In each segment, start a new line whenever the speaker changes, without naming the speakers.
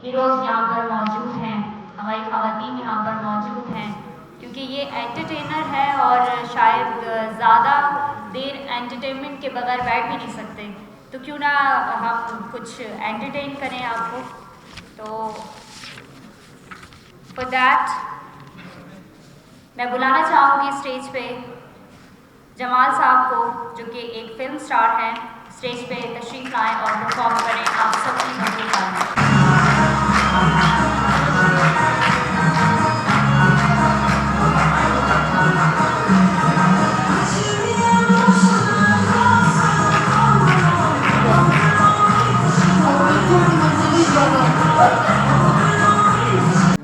Heroes यहाँ पर मौजूद हैं, हमारी ख़वातीन यहाँ पर मौजूद हैं, क्योंकि ये एंटरटेनर है और शायद ज़्यादा देर एंटरटेनमेंट के बगैर बैठ भी नहीं सकते, तो क्यों ना हम कुछ एंटरटेन करें आपको। तो फॉर दैट मैं बुलाना चाहूँगी स्टेज पे जमाल साहब को, जो कि एक फिल्म स्टार हैं, स्टेज पे तशरीफ लाएं और परफॉर्म करें आप सबकी मदद में।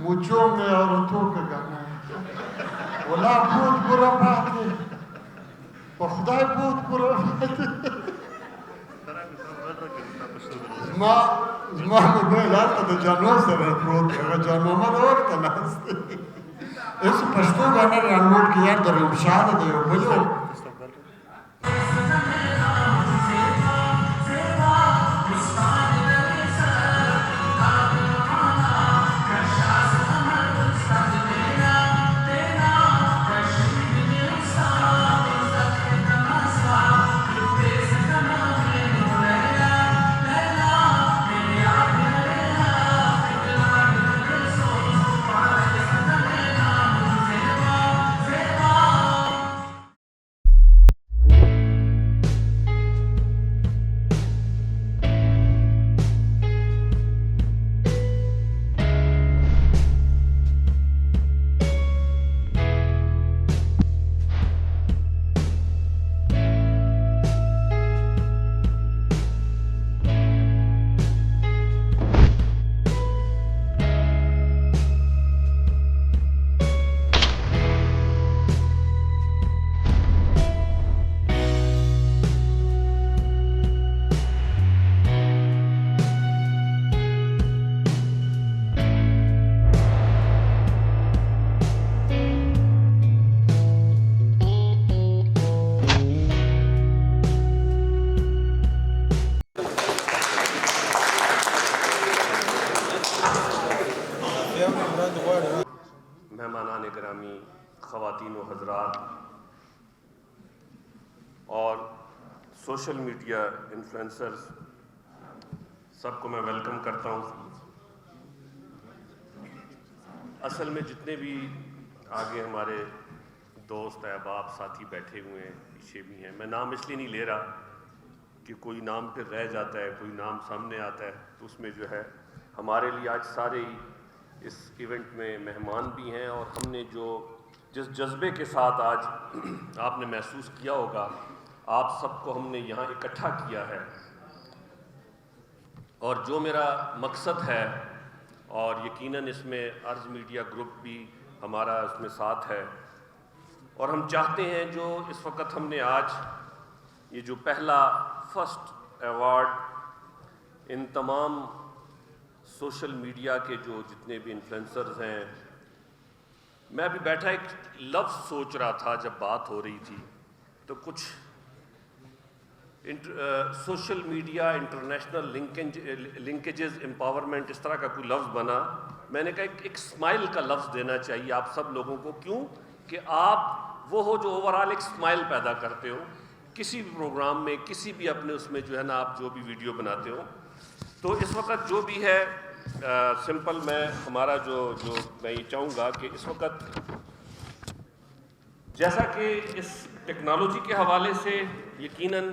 Mucho me औरतों का गाना है, बोला बहुत बुरा बात है, और खुदाई बहुत बुरा बात है। ما موبایل هلته د جانو سره پروت دی، هغه جان محمد ورته ناست دی. اوس پښتو غاڼه ډاونلوډ کړئ، یار د رمشاد دی یو بل یو
मेहमानान गिरामी, ख़वातीन व हज़रात और सोशल मीडिया इन्फ्लुएंसर्स, सबको मैं वेलकम करता हूँ। असल में जितने भी आगे हमारे दोस्त अहबाब साथी बैठे हुए हैं, पीछे भी हैं, मैं नाम इसलिए नहीं ले रहा कि कोई नाम फिर रह जाता है, कोई नाम सामने आता है, तो उसमें जो है हमारे लिए आज सारे ही इस इवेंट में मेहमान भी हैं और हमने जो जिस जज्बे के साथ आज आपने महसूस किया होगा, आप सबको हमने यहाँ इकट्ठा किया है और जो मेरा मकसद है, और यकीनन इसमें अर्ज़ मीडिया ग्रुप भी हमारा इसमें साथ है, और हम चाहते हैं जो इस वक्त हमने आज ये जो पहला फर्स्ट अवार्ड इन तमाम सोशल मीडिया के जो जितने भी इन्फ्लुएंसर्स हैं, मैं अभी बैठा एक लफ्ज़ सोच रहा था जब बात हो रही थी, तो कुछ social media international linkages empowerment इस तरह का कोई लफ्ज़ बना। मैंने कहा एक स्माइल का लफ्ज़ देना चाहिए आप सब लोगों को, क्यों कि आप वो हो जो ओवरऑल एक स्माइल पैदा करते हो किसी भी प्रोग्राम में, किसी भी अपने उसमें जो है ना, आप जो भी वीडियो बनाते हो। तो इस वक्त जो भी है सिंपल मैं हमारा जो मैं ये चाहूँगा कि इस वक्त जैसा कि इस टेक्नोलॉजी के हवाले से यकीनन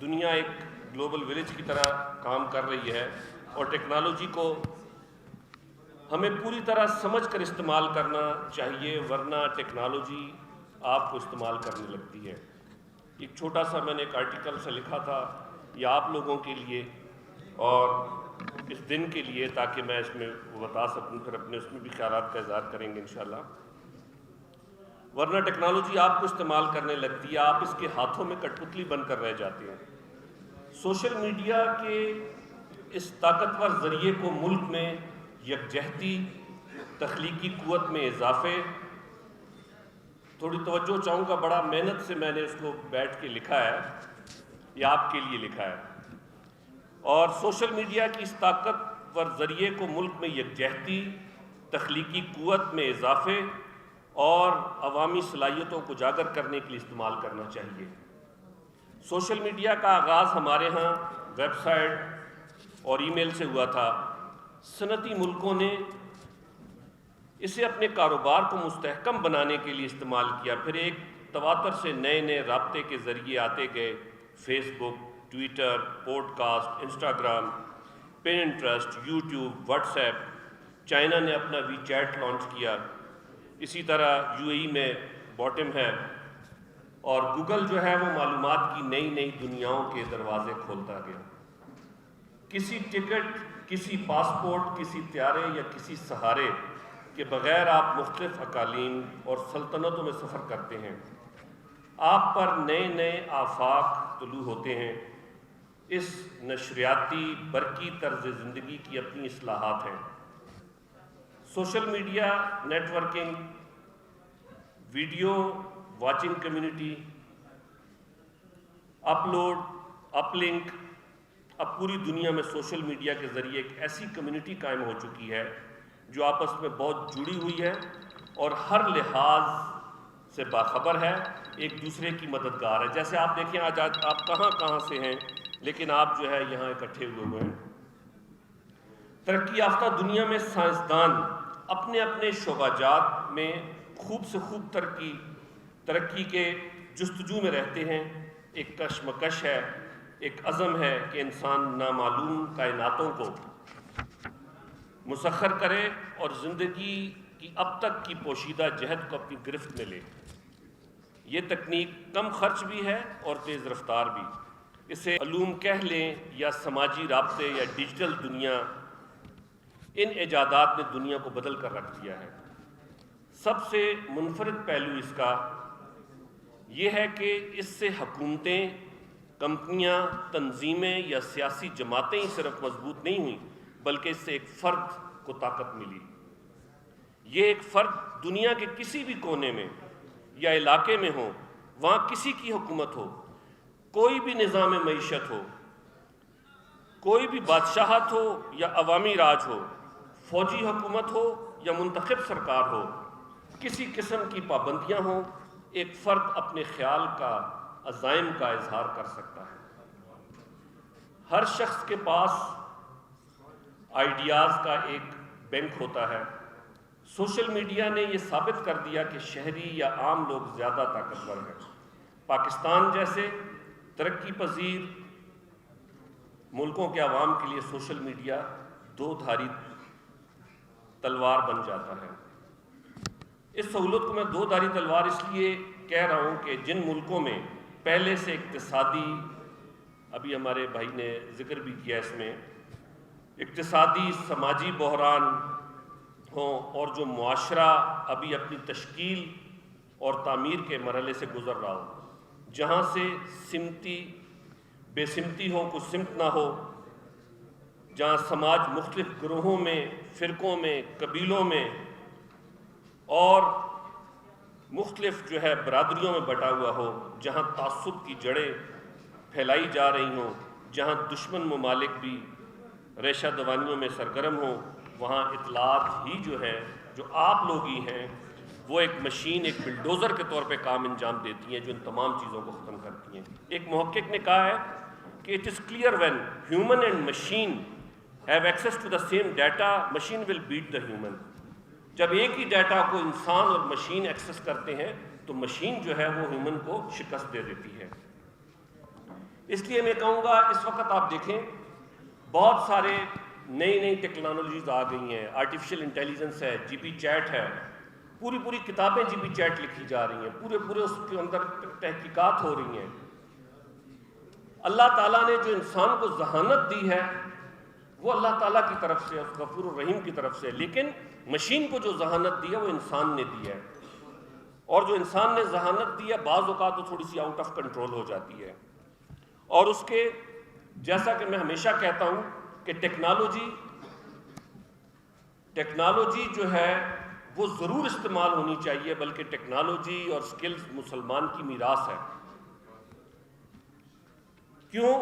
दुनिया एक ग्लोबल विलेज की तरह काम कर रही है और टेक्नोलॉजी को हमें पूरी तरह समझ कर इस्तेमाल करना चाहिए, वरना टेक्नोलॉजी आपको इस्तेमाल करने लगती है। एक छोटा सा मैंने एक आर्टिकल से लिखा था ये आप लोगों के लिए और इस दिन के लिए, ताकि मैं इसमें बता सकूं, फिर अपने उसमें भी ख्यालात का इज़हार करेंगे इंशाल्लाह। वरना टेक्नोलॉजी आपको इस्तेमाल करने लगती है, आप इसके हाथों में कठपुतली बनकर रह जाते हैं। सोशल मीडिया के इस ताकतवर ज़रिए को मुल्क में यकजहती, तख्लीकी क़ुव्वत में इजाफे, थोड़ी तवज्जो चाहूँगा, बड़ा मेहनत से मैंने इसको बैठ के लिखा है, ये आपके लिए लिखा है। और सोशल मीडिया की इस ताकत वर ज़रिए को मुल्क में यकजहती, तख्लीकी क़ुव्वत में इजाफ़े और अवामी सलाहियतों को उजागर करने के लिए इस्तेमाल करना चाहिए। सोशल मीडिया का आगाज़ हमारे यहाँ वेबसाइट और ईमेल से हुआ था। सनती मुल्कों ने इसे अपने कारोबार को मुस्तहकम बनाने के लिए इस्तेमाल किया। फिर एक तवातर से नए नए राब्ते के ज़रिए आते गए। Facebook, Twitter, podcast, Instagram, Pinterest, YouTube, WhatsApp. China ने अपना वीचैट लॉन्च किया। इसी तरह यूएई में बॉटम है और गूगल जो है वो मालूमात की नई नई दुनियाओं के दरवाजे खोलता गया। किसी टिकट, किसी पासपोर्ट, किसी त्यारे या किसी सहारे के बग़ैर आप मुख्तलिफ़ अकालीम और सल्तनतों में सफ़र करते हैं। आप पर नए नए आफाक तुलू होते हैं। इस नशरियाती बरकी तर्ज़ ज़िंदगी की अपनी इस्लाहात हैं। Social media, networking, video watching community, upload, uplink, अब पूरी दुनिया में सोशल मीडिया के ज़रिए एक ऐसी कम्युनिटी कायम हो चुकी है जो आपस में बहुत जुड़ी हुई है और हर लिहाज से बाखबर है, एक दूसरे की मददगार है। जैसे आप देखें आज आप कहाँ से हैं, लेकिन आप जो है यहाँ इकट्ठे हुए हैं। तरक्की याफ्ता दुनिया में साइंसदान अपने अपने शोबाजात में खूब से खूब तरक्की के जुस्तजू में रहते हैं। एक कशमकश है, एक अज़म है कि इंसान नामालूम कायनातों को मुसख्खर करे और ज़िंदगी की अब तक की पोशीदा जहद को अपनी गिरफ्त में ले। ये तकनीक कम खर्च भी है और तेज़ रफ्तार भी। इसे अलूम कह लें या समाजी राब्ते या डिजिटल दुनिया, इन इजादात ने दुनिया को बदल कर रख दिया है। सबसे मुनफरिद पहलू इसका ये है कि इससे हुकूमतें, कंपनियां, तंजीमें या सियासी जमातें ही सिर्फ मजबूत नहीं हुई, बल्कि इससे एक फ़र्द को ताकत मिली। ये एक फ़र्द दुनिया के किसी भी कोने में या इलाके में हो, वहाँ किसी की हुकूमत हो, कोई भी निज़ाम मईशत हो, कोई भी बादशाहत हो या अवामी राज हो, फ़ौजी हुकूमत हो या मुंतखब सरकार हो, किसी किस्म की पाबंदियाँ हों, एक फ़र्द अपने ख्याल का, अज़ाइम का इजहार कर सकता है। हर शख्स के पास आइडियाज़ का एक बैंक होता है। सोशल मीडिया ने यह साबित कर दिया कि शहरी या आम लोग ज़्यादा ताकतवर हैं। पाकिस्तान जैसे तरक्की पजीर मुल्कों के अवाम के लिए सोशल मीडिया दो धारी तलवार बन जाता है। इस सहूलत को मैं दो धारी तलवार इसलिए कह रहा हूँ कि जिन मुल्कों में पहले से इक्तिसादी, अभी हमारे भाई ने जिक्र भी किया, इसमें इक्तिसादी समाजी बहरान हों और जो मुआशरा अभी अपनी तश्कील और तामीर के मरहले से गुज़र रहा हो, जहाँ से सिमती बेसिमती हो, कुछ सिमत ना हो, जहाँ समाज मुख्तलिफ ग्रोहों में, फ़िरक़ों में, कबीलों में और मुख्तलिफ जो है बरादरियों में बटा हुआ हो, जहाँ तासुब की जड़ें फैलाई जा रही हों, जहाँ दुश्मन ममालिक भी रेशा दवानियों में सरगर्म हों, वहाँ इतलात ही जो है, जो आप लोग ही हैं, वो एक मशीन, एक बिल्डोज़र के तौर पे काम अंजाम देती हैं जो इन तमाम चीज़ों को ख़त्म करती हैं। एक मुहक्किक ने कहा है कि it is clear when human and machine have access to the same data, machine will beat the human. जब एक ही डाटा को इंसान और मशीन एक्सेस करते हैं तो मशीन जो है वो ह्यूमन को शिकस्त दे देती है। इसलिए मैं कहूँगा इस वक्त आप देखें बहुत सारे नई टेक्नोलॉजीज़ आ गई हैं। आर्टिफिशियल इंटेलिजेंस है, जीपी चैट है, पूरी किताबें जीपी चैट लिखी जा रही हैं, पूरे उसके अंदर तहकीकात हो रही हैं। अल्लाह ताला ने जो इंसान को जहानत दी है वो अल्लाह ताला की तरफ से, गफूर रहीम की तरफ से, लेकिन मशीन को जो जहानत दी है वो इंसान ने दी है। और जो इंसान ने जहानत दी है बाज़ औक़ात तो थोड़ी सी आउट ऑफ कंट्रोल हो जाती है। और उसके जैसा कि मैं हमेशा कहता हूँ कि टेक्नोलॉजी जो है वो ज़रूर इस्तेमाल होनी चाहिए, बल्कि टेक्नोलॉजी और स्किल्स मुसलमान की मीरास है। क्यों?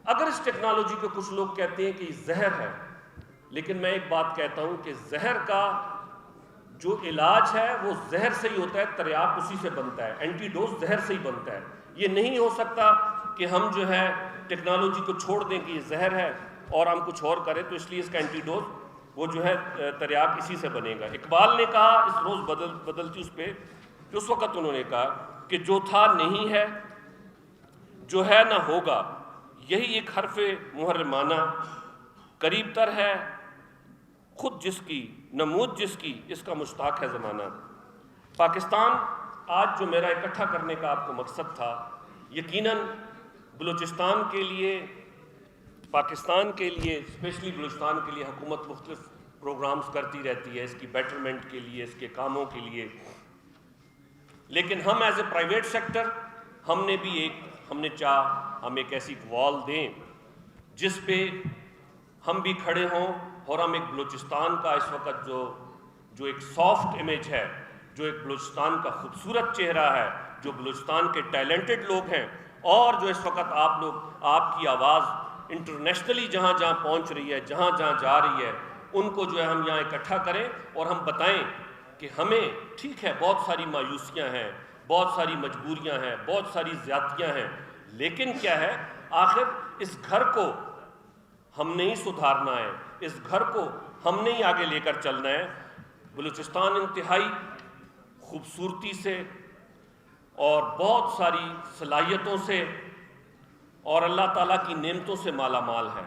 अगर इस टेक्नोलॉजी को कुछ लोग कहते हैं कि जहर है, लेकिन मैं एक बात कहता हूं कि जहर का जो इलाज है वो जहर से ही होता है, तरियाक उसी से बनता है, एंटीडोज जहर से ही बनता है। ये नहीं हो सकता कि हम जो है टेक्नोलॉजी को छोड़ दें कि ये जहर है और हम कुछ और करें, तो इसलिए इसका एंटीडोज वो जो है तरियाक इसी से बनेगा। इकबाल ने कहा इस रोज़ बदलती उस पर, कि उस वक़्त उन्होंने कहा कि जो था नहीं है, जो है ना होगा, यही एक हर्फ़ मुहर्रमाना, करीब तर है खुद जिसकी नमूद जिसकी, इसका मुश्ताक है ज़माना। पाकिस्तान आज जो मेरा इकट्ठा करने का आपको मकसद था, यकीनन बलूचिस्तान के लिए, पाकिस्तान के लिए, स्पेशली बलूचिस्तान के लिए हुकूमत मुख्तलिफ प्रोग्राम्स करती रहती है इसकी बेटरमेंट के लिए, इसके कामों के लिए, लेकिन हम एज ए प्राइवेट सेक्टर हमने चाह हम एक ऐसी वॉल दें जिस पे हम भी खड़े हों और हम एक बलूचिस्तान का इस वक्त जो एक सॉफ्ट इमेज है, जो एक बलूचिस्तान का खूबसूरत चेहरा है, जो बलूचिस्तान के टैलेंटेड लोग हैं, और जो इस वक्त आप लोग, आपकी आवाज़ इंटरनेशनली जहाँ जहाँ पहुँच रही है, जहाँ जहाँ जा रही है, उनको जो है हम यहाँ इकट्ठा करें और हम बताएं कि हमें, ठीक है बहुत सारी मायूसियाँ हैं, बहुत सारी मजबूरियाँ हैं, बहुत सारी ज़्यादतियाँ हैं, लेकिन क्या है, आखिर इस घर को हमने ही सुधारना है, इस घर को हमने ही आगे लेकर चलना है। बलूचिस्तान इंतहाई खूबसूरती से और बहुत सारी सलाहियतों से और अल्लाह ताला की नेमतों से माला माल है।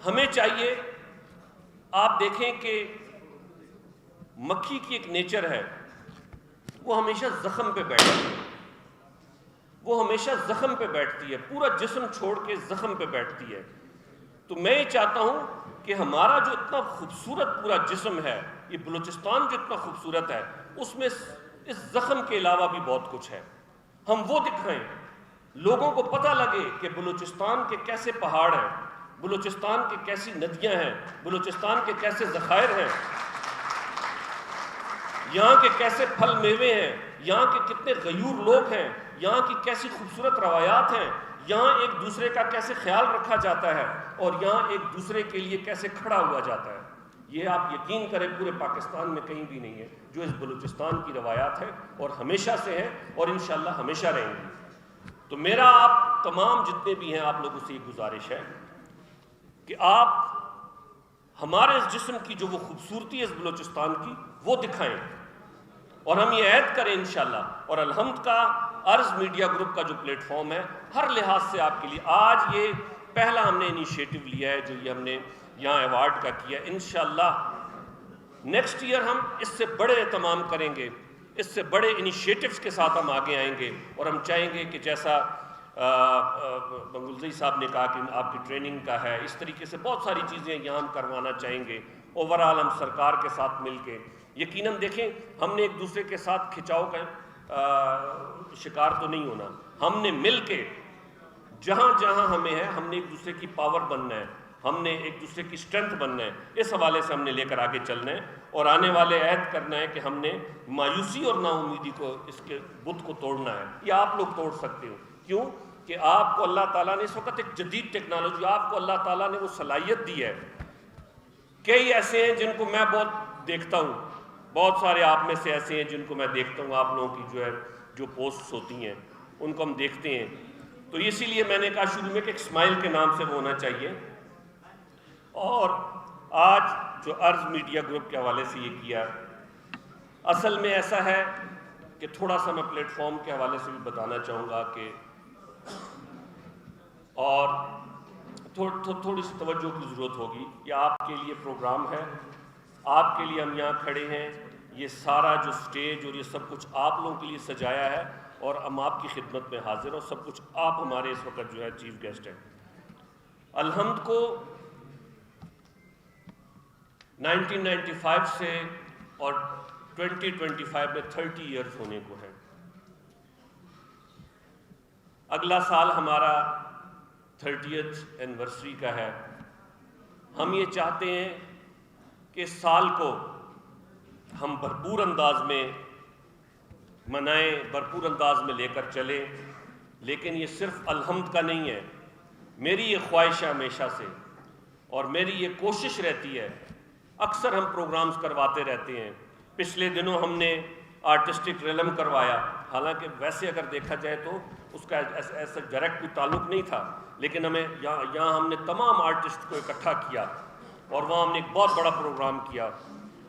हमें चाहिए, आप देखें कि मक्खी की एक नेचर है, वो हमेशा जख्म पे बैठती है, वो हमेशा जख्म पे बैठती है, पूरा जिस्म छोड़ के जख्म पे बैठती है। तो मैं ये चाहता हूँ कि हमारा जो इतना खूबसूरत पूरा जिस्म है, ये बलूचिस्तान जो इतना खूबसूरत है, उसमें इस जख्म के अलावा भी बहुत कुछ है। हम वो दिखाएं, लोगों को पता लगे कि बलूचिस्तान के कैसे पहाड़ हैं, बलूचिस्तान की कैसी नदियाँ हैं, बलूचिस्तान के कैसे ज़खायर हैं, यहाँ के कैसे फल मेवे हैं, यहाँ के कितने गयूर लोग हैं, यहाँ की कैसी खूबसूरत रवायात हैं, यहाँ एक दूसरे का कैसे ख्याल रखा जाता है और यहाँ एक दूसरे के लिए कैसे खड़ा हुआ जाता है। ये आप यकीन करें पूरे पाकिस्तान में कहीं भी नहीं है जो इस बलूचिस्तान की रवायात है, और हमेशा से है और इंशाअल्लाह हमेशा रहेंगी। तो मेरा आप तमाम जितने भी हैं आप लोगों से ये गुजारिश है कि आप हमारे इस जिस्म की जो वो खूबसूरती है इस बलूचिस्तान की, वो दिखाएं, और हम ये ऐद करें इंशाअल्लाह। और अलहम्द का अर्ज मीडिया ग्रुप का जो प्लेटफॉर्म है, हर लिहाज से आपके लिए आज ये पहला हमने इनिशिएटिव लिया है जो ये हमने यहाँ अवार्ड का किया। इंशाअल्लाह नेक्स्ट ईयर हम इससे बड़े एहतमाम करेंगे, इससे बड़े इनिशिएटिव्स के साथ हम आगे आएंगे, और हम चाहेंगे कि जैसा मंगुलज़ई साहब ने कहा कि आपकी ट्रेनिंग का है, इस तरीके से बहुत सारी चीज़ें यहाँ हम करवाना चाहेंगे। ओवरऑल हम सरकार के साथ मिलके, यकीनन देखें, हमने एक दूसरे के साथ खिंचाव का शिकार तो नहीं होना, हमने मिल के जहाँ जहाँ हमें है, हमने एक दूसरे की पावर बनना है, हमने एक दूसरे की स्ट्रेंथ बनना है। इस हवाले से हमने लेकर आगे चलना है और आने वाले ऐद करना है कि हमने मायूसी और नाउमीदी को, इसके बुत को तोड़ना है। ये आप लोग तोड़ सकते हो, क्यों कि आपको अल्लाह ताला ने इस वक्त एक जदीद टेक्नोलॉजी, आपको अल्लाह ताला ने वो सलाहियत दी है। कई ऐसे हैं जिनको मैं बहुत देखता हूँ, बहुत सारे आप में से ऐसे हैं जिनको मैं देखता हूँ, आप लोगों की जो पोस्ट्स होती हैं उनको हम देखते हैं। तो इसीलिए मैंने कहा शुरू में कि एक स्माइल के नाम से वो होना चाहिए। और आज जो अर्ज मीडिया ग्रुप के हवाले से ये किया, असल में ऐसा है कि थोड़ा सा मैं प्लेटफॉर्म के हवाले से भी बताना चाहूँगा कि और थोड़ी सी तवज्जो की ज़रूरत होगी कि आपके लिए प्रोग्राम है, आपके लिए हम यहाँ खड़े हैं, ये सारा जो स्टेज और ये सब कुछ आप लोगों के लिए सजाया है और हम आपकी खिदमत में हाजिर और सब कुछ आप हमारे इस वक्त जो है चीफ गेस्ट हैं। अलहम्द को 1995 से और 2025 में 30 इयर्स होने को है। अगला साल हमारा 30th एनिवर्सरी का है। हम ये चाहते हैं कि इस साल को हम भरपूर अंदाज में मनाएं, भरपूर अंदाज में लेकर चलें, लेकिन ये सिर्फ अलहम्द का नहीं है। मेरी ये ख्वाहिश है हमेशा से और मेरी ये कोशिश रहती है, अक्सर हम प्रोग्राम्स करवाते रहते हैं। पिछले दिनों हमने आर्टिस्टिक रिलम करवाया, हालांकि वैसे अगर देखा जाए तो उसका ऐसा डायरेक्ट कोई ताल्लुक नहीं था, लेकिन हमें यहाँ हमने तमाम आर्टिस्ट को इकट्ठा किया और वहाँ हमने एक बहुत बड़ा प्रोग्राम किया।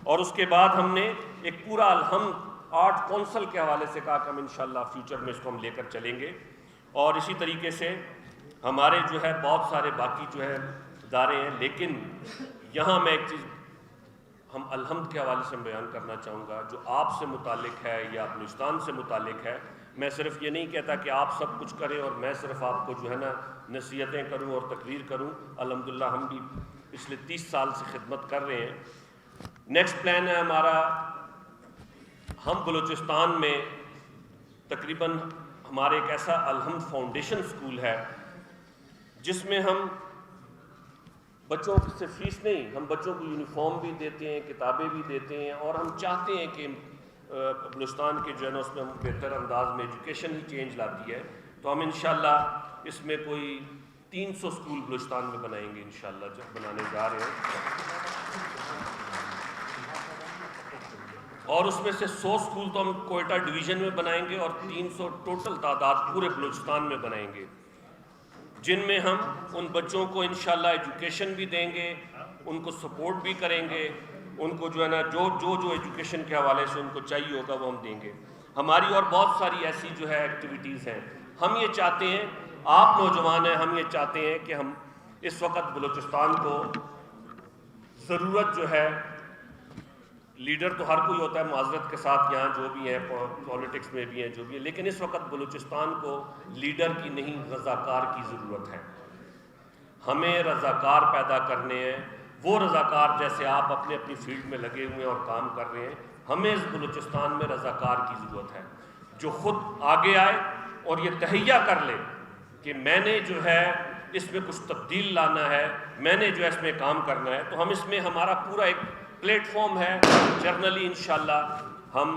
और उसके बाद हमने एक पूरा अलहम्द आर्ट कौंसल के हवाले से कहा कि हम इंशाल्लाह फ्यूचर में इसको हम लेकर चलेंगे। और इसी तरीके से हमारे जो है बहुत सारे बाकी जो है इदारे हैं, लेकिन यहाँ मैं एक चीज़ हम अलहम्द के हवाले से बयान करना चाहूँगा जो आपसे मुतालिक है या बलूचिस्तान से मुतालिक है। मैं सिर्फ ये नहीं कहता कि आप सब कुछ करें और मैं सिर्फ आपको जो है ना नसीहतें करूँ और तकरीर करूँ। अल्हम्दुलिल्लाह हम भी पिछले 30 साल से खिदमत कर रहे हैं। नेक्स्ट प्लान है हमारा, हम बलूचिस्तान में तकरीबन हमारे एक ऐसा अलहम्द फाउंडेशन स्कूल है जिसमें हम बच्चों से फीस नहीं, हम बच्चों को यूनिफॉर्म भी देते हैं, किताबें भी देते हैं और हम चाहते हैं कि बलूचिस्तान के जो है ना उसमें हम बेहतर अंदाज में एजुकेशन ही चेंज लाती है। तो हम इंशाल्लाह इसमें कोई 300 स्कूल बलूचिस्तान में बनाएंगे इंशाल्लाह, जब बनाने जा रहे हैं। और उसमें से 100 स्कूल तो हम कोयटा डिवीज़न में बनाएंगे और 300 टोटल तादाद पूरे बलूचिस्तान में बनाएंगे, जिनमें हम उन बच्चों को इंशाल्लाह एजुकेशन भी देंगे, उनको सपोर्ट भी करेंगे, उनको जो है ना जो एजुकेशन के हवाले से उनको चाहिए होगा वो हम देंगे। हमारी और बहुत सारी ऐसी जो है एक्टिविटीज़ हैं। हम ये चाहते हैं, आप नौजवान हैं, हम ये चाहते हैं कि हम इस वक्त बलूचिस्तान को ज़रूरत जो है, लीडर तो हर कोई होता है माजरत के साथ, यहाँ जो भी है पॉलिटिक्स में भी है जो भी है, लेकिन इस वक्त बलूचिस्तान को लीडर की नहीं रज़ाकार की ज़रूरत है। हमें रज़ाकार पैदा करने हैं, वो रज़ाकार जैसे आप अपने अपनी फील्ड में लगे हुए हैं और काम कर रहे हैं, हमें इस बलूचिस्तान में रज़ाकार की ज़रूरत है जो ख़ुद आगे आए और ये तहैया कर ले कि मैंने जो है इसमें कुछ तब्दील लाना है, मैंने जो है इसमें काम करना है। तो हम इसमें हमारा पूरा एक प्लेटफॉर्म है। जर्नली इंशाल्लाह हम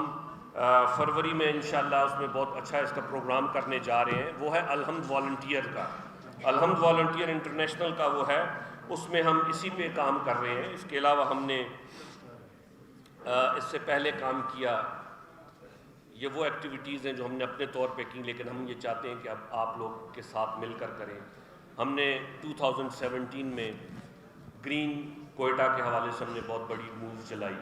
फरवरी में इंशाल्लाह उसमें बहुत अच्छा इसका प्रोग्राम करने जा रहे हैं, वो है अलहम्द वॉलंटियर का, अलहम्द वॉलंटियर इंटरनेशनल का वो है, उसमें हम इसी पे काम कर रहे हैं। इसके अलावा हमने इससे पहले काम किया, ये वो एक्टिविटीज़ हैं जो हमने अपने तौर पे की, लेकिन हम ये चाहते हैं कि अब आप लोग के साथ मिलकर करें। हमने 2017 में ग्रीन कोयटा के हवाले से हमने बहुत बड़ी मूव चलाई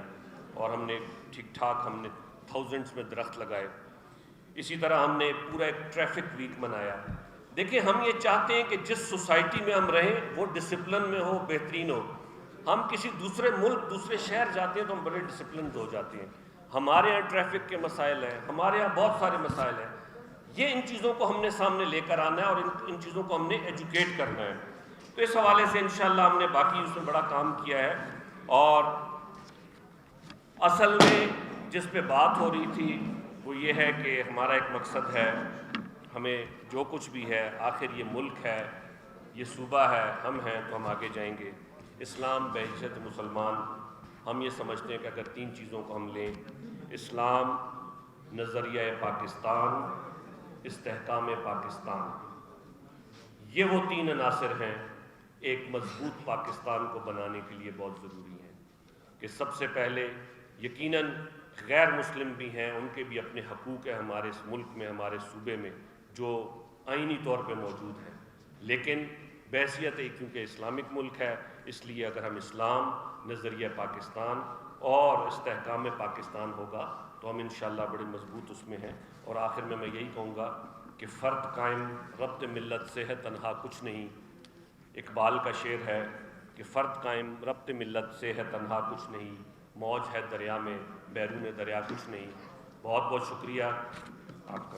और हमने ठीक ठाक हमने थाउजेंड्स में दरख्त लगाए। इसी तरह हमने पूरा एक ट्रैफिक वीक मनाया। देखिए, हम ये चाहते हैं कि जिस सोसाइटी में हम रहें वो डिसिप्लिन में हो, बेहतरीन हो। हम किसी दूसरे मुल्क, दूसरे शहर जाते हैं तो हम बड़े डिसिप्लिन हो जाते हैं। हमारे यहाँ ट्रैफिक के मसाइल हैं, हमारे यहाँ बहुत सारे मसाइल हैं। ये इन चीज़ों को हमने सामने लेकर आना है और इन चीज़ों को हमने एजुकेट करना है। तो इस हवाले से इंशाल्लाह हमने बाकी उसमें बड़ा काम किया है। और असल में जिस पे बात हो रही थी वो ये है कि हमारा एक मकसद है, हमें जो कुछ भी है, आखिर ये मुल्क है, ये सूबा है, हम हैं तो हम आगे जाएंगे। इस्लाम बहैसियत मुसलमान हम ये समझते हैं कि अगर 3 चीज़ों को हम लें, इस्लाम, नज़रिया पाकिस्तान, इस्तेहकाम पाकिस्तान, ये वो 3 अनासर हैं एक मजबूत पाकिस्तान को बनाने के लिए बहुत ज़रूरी है। कि सबसे पहले यकीनन गैर मुस्लिम भी हैं, उनके भी अपने हकूक़ हैं हमारे इस मुल्क में, हमारे सूबे में, जो आइनी तौर पे मौजूद हैं। लेकिन बहैसियत क्योंकि इस्लामिक मुल्क है, इसलिए अगर हम इस्लाम, नज़रिया पाकिस्तान और इस्तेहकाम पाकिस्तान होगा तो हम इंशाल्लाह बड़े मजबूत उसमें हैं। और आखिर में मैं यही कहूँगा कि फ़र्द कायम रब्त मिल्लत से है तन्हा कुछ नहीं। इकबाल का शेर है कि फ़र्द कायम रब्त मिल्लत से है तन्हा कुछ नहीं, मौज है दरिया में बैरून दरिया कुछ नहीं। बहुत बहुत शुक्रिया आपका।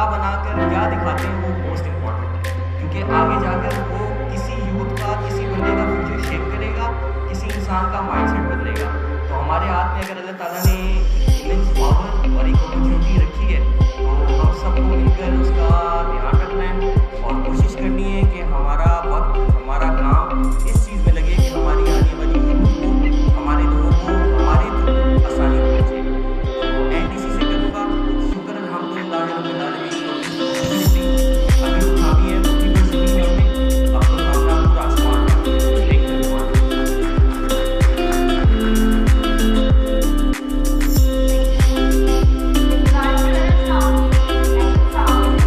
क्या बनाकर क्या दिखाते हैं वो मोस्ट इम्पॉर्टेंट है, क्योंकि आगे जाकर वो किसी यूथ का, किसी बंदे का फ्यूचर शेप करेगा, किसी इंसान का माइंडसेट बदलेगा। तो हमारे हाथ में अगर अल्लाह ताला ने इमेंस पावर और एक अपॉर्चुनिटी रखी है, तो हम सबको मिलकर उसका ध्यान रखना है और कोशिश करनी है कि हमारा वक्त, हमारा काम इस चीज़ में लगे कि हमारी आने वाली यूथ को, हमारे लोगों को हमारे थ्रू आसानी पहुँचे। तो एंड इसी से करूँगा, शुक्र अल्हम्दुलिल्लाह रब्बिल आलमीन। अभी उठावी है तो भी बस नहीं है हमने, अब तो सामना पूरा आसमान है। Thank you everyone.
Guys, let us now.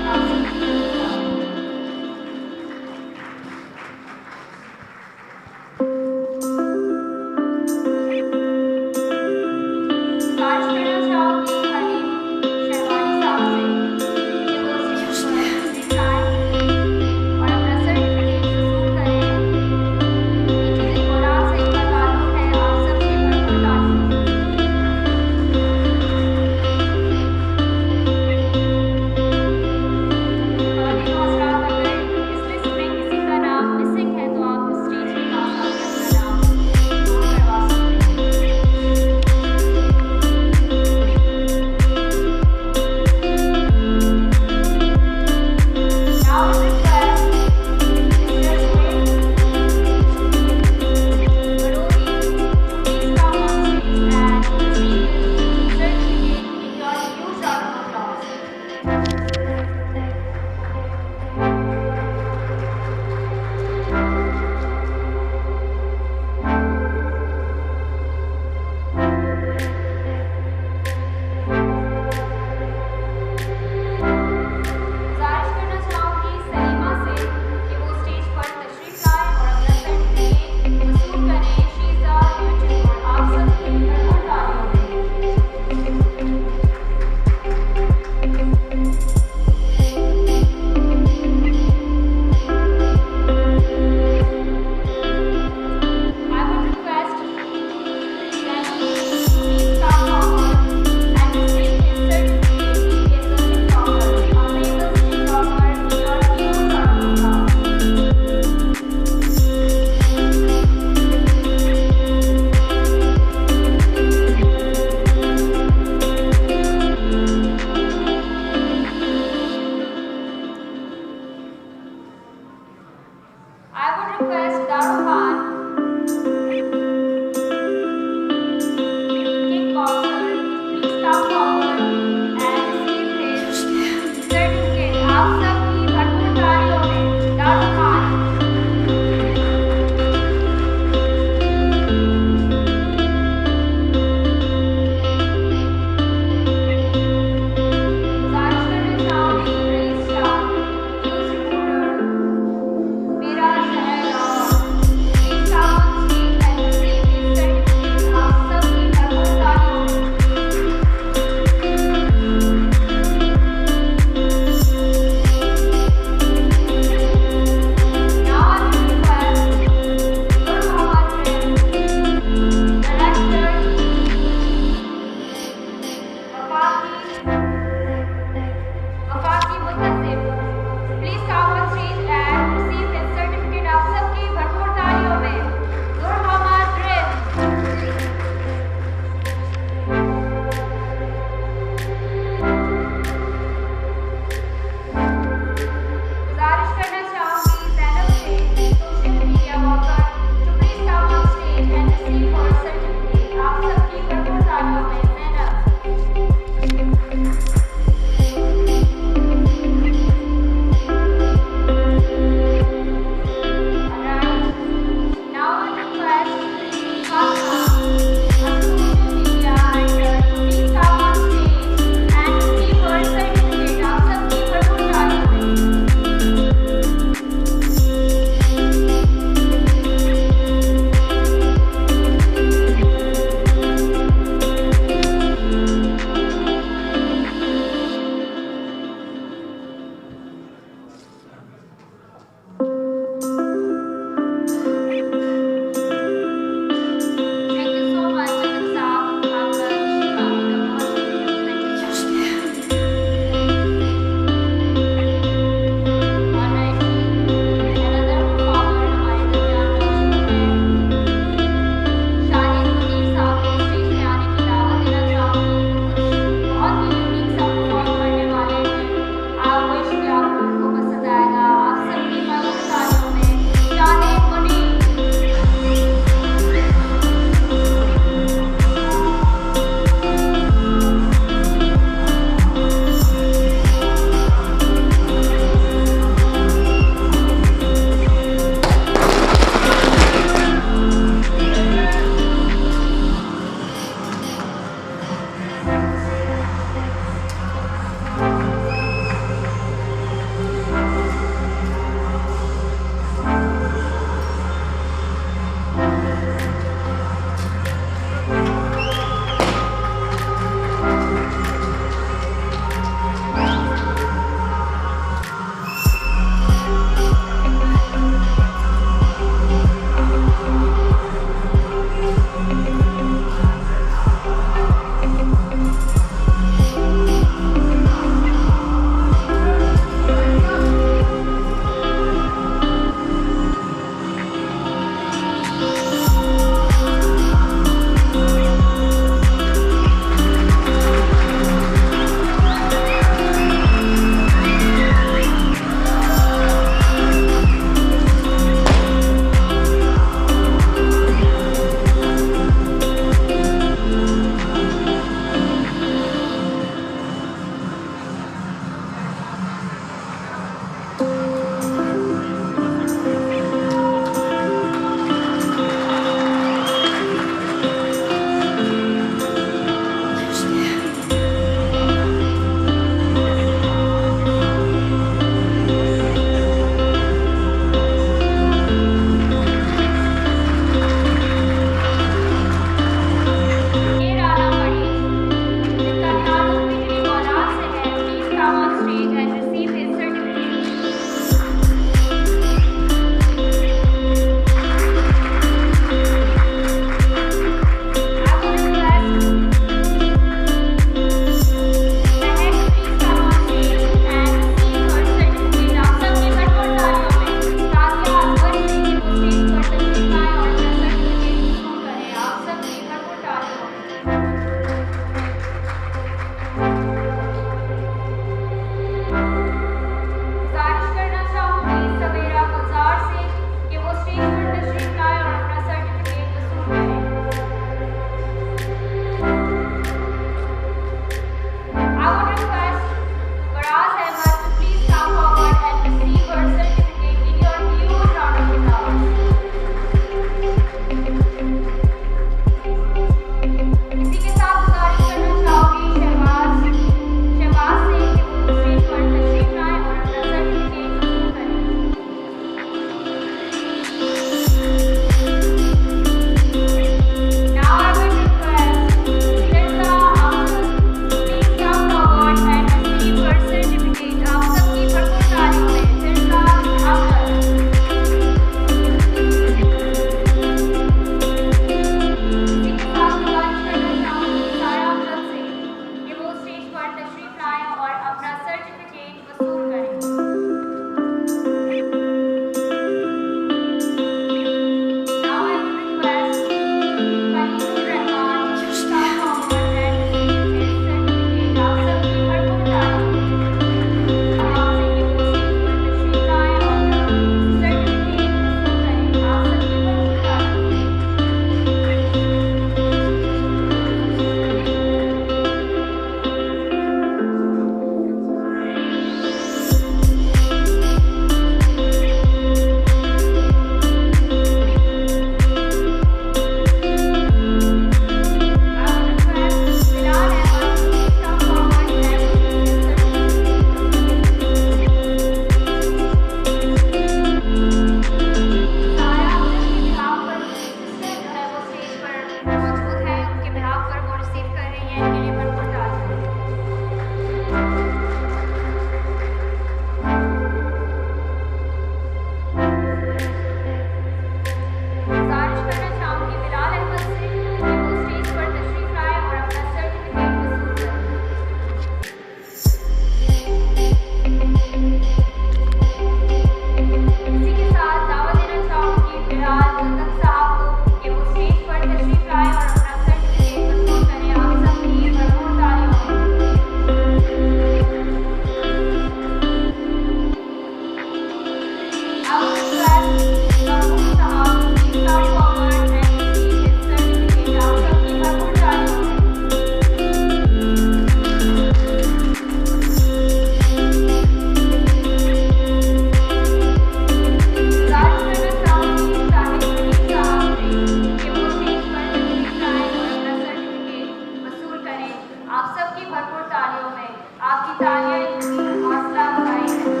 भरपूर तालियों में, आपकी तालियां इतनी हौसला अफजाई है।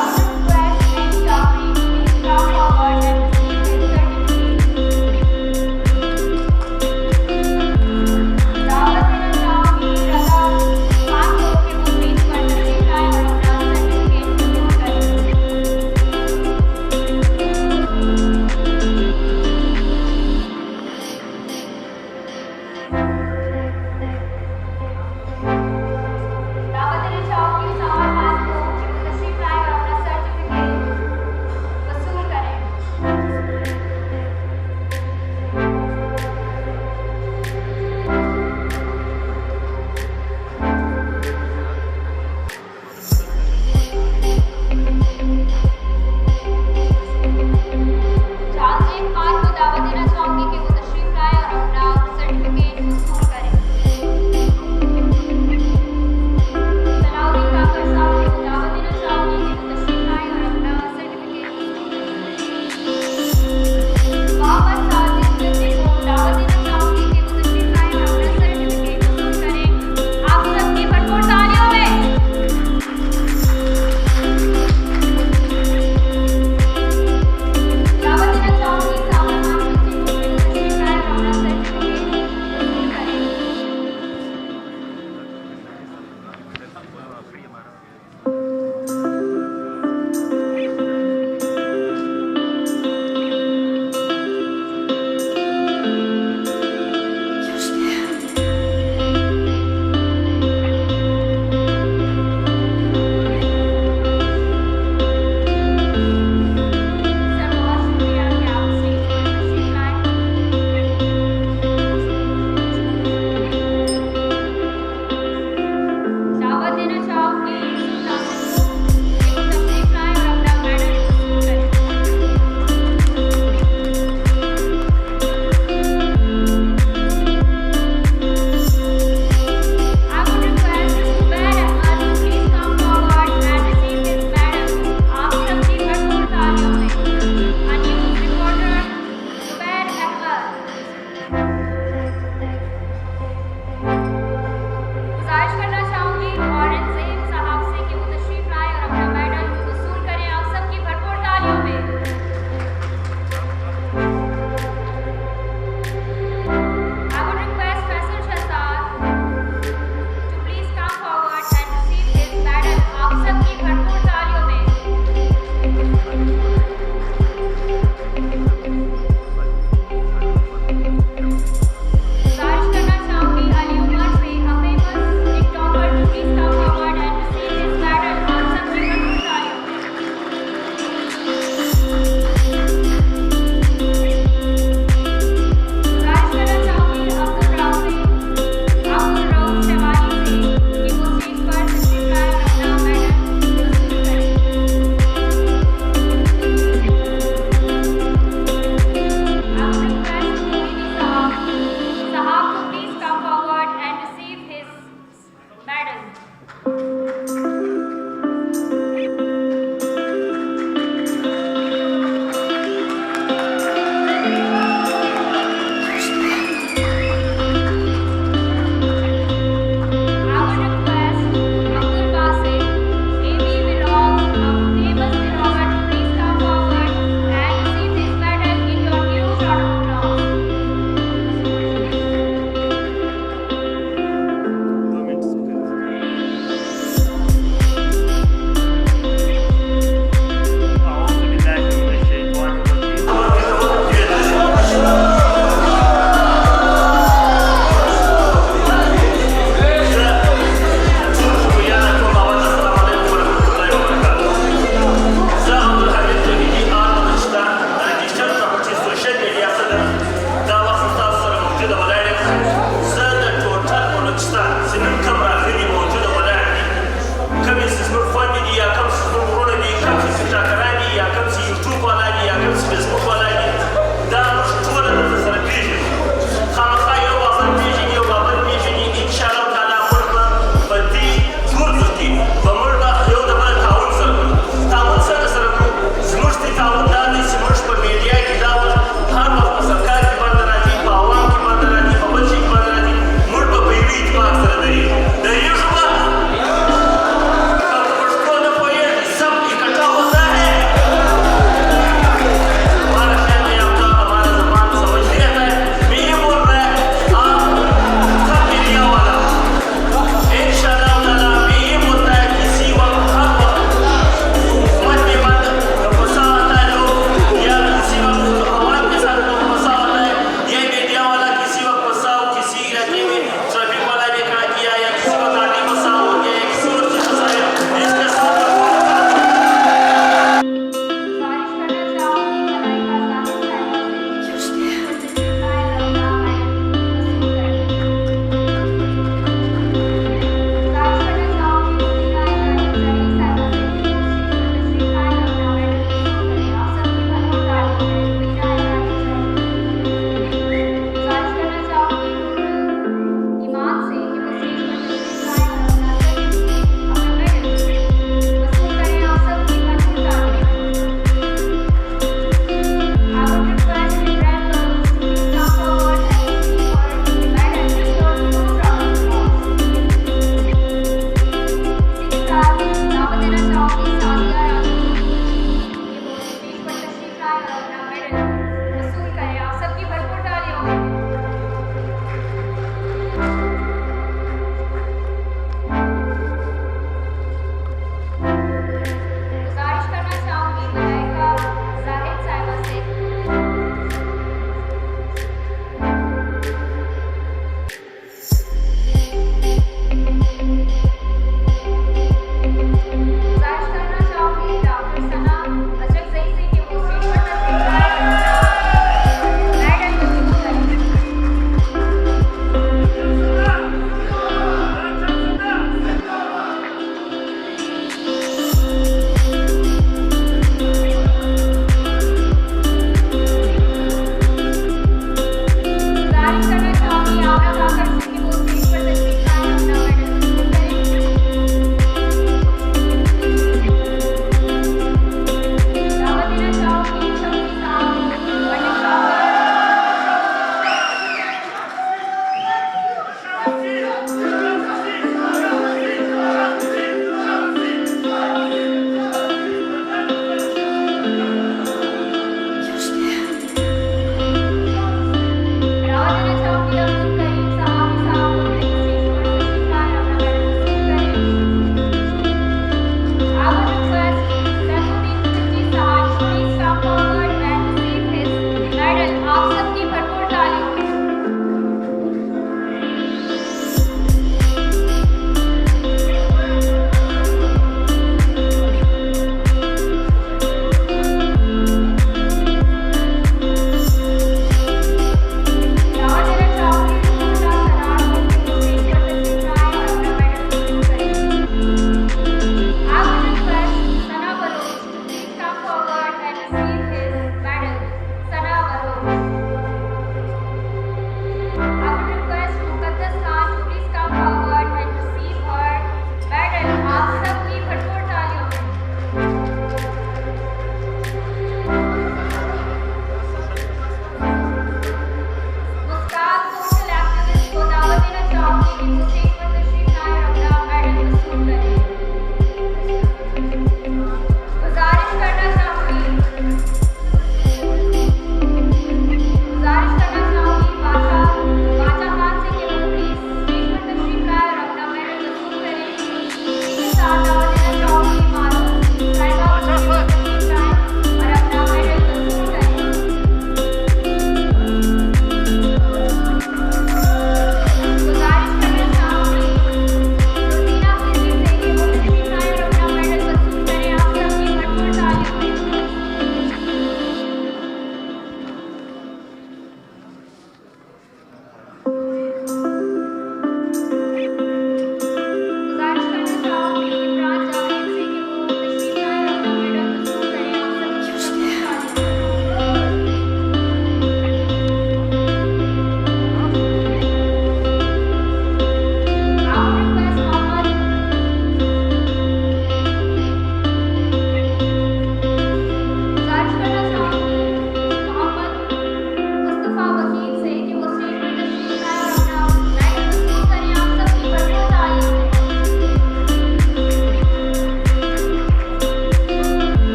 I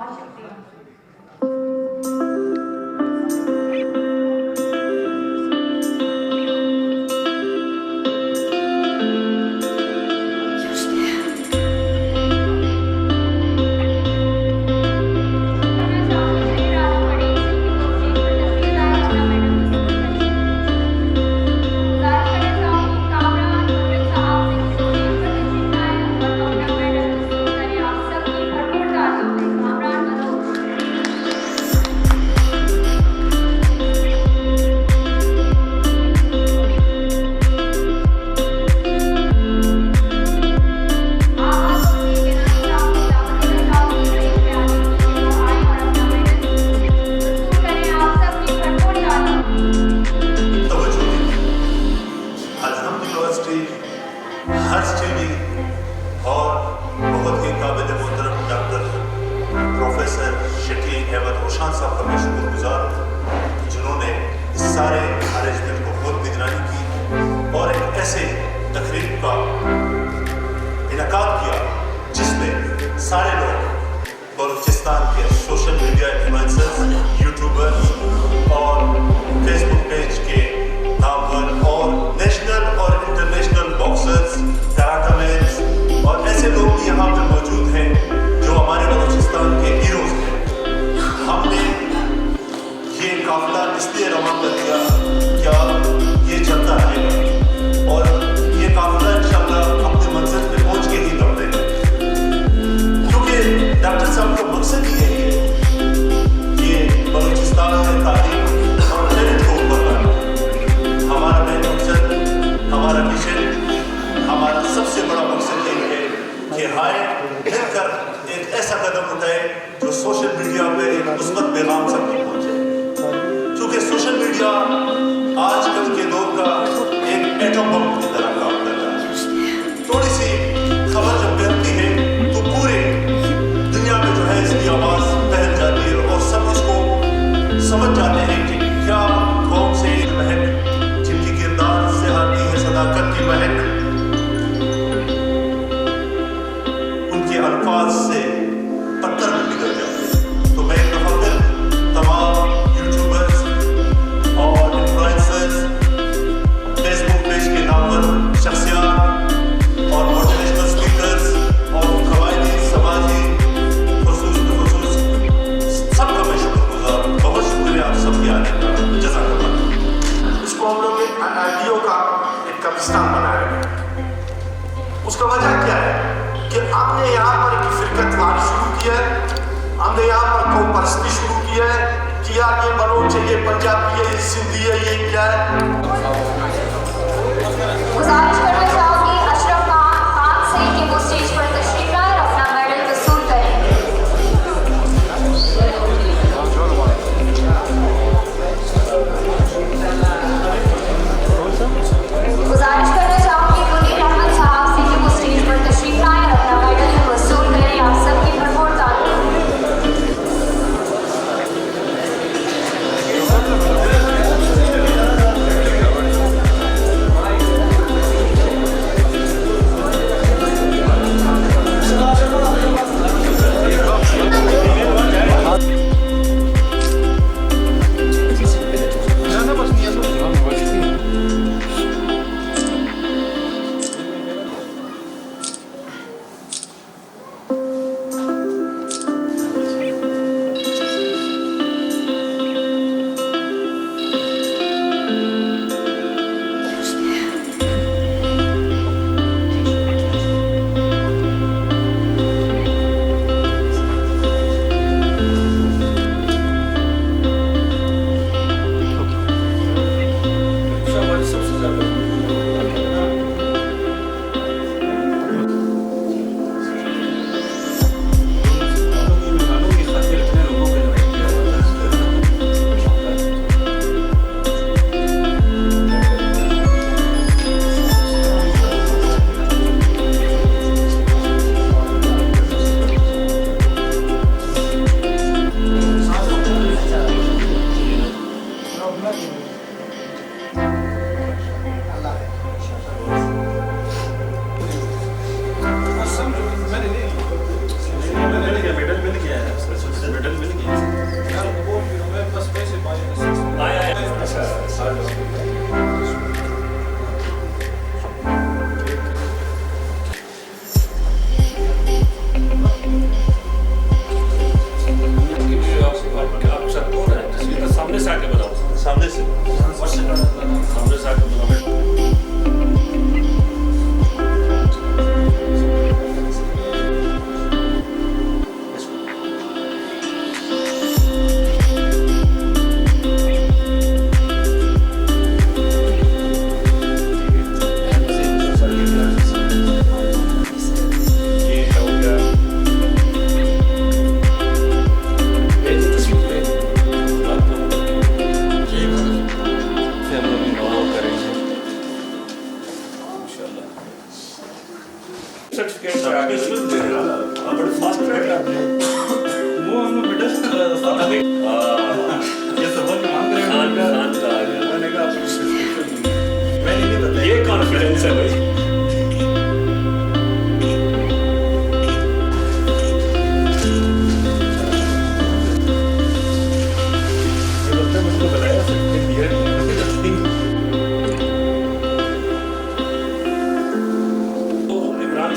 बहुत शुक्रिया।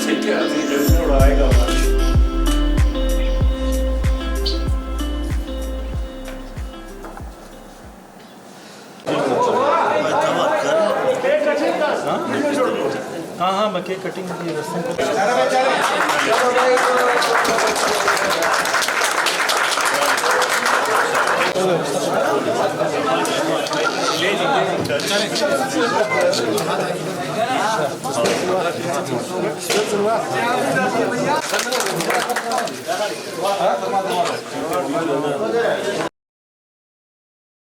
ठीक है, ऐसे उड़ाएगा हमारा।
हाँ हाँ मैं केक कटिंग की रस्म को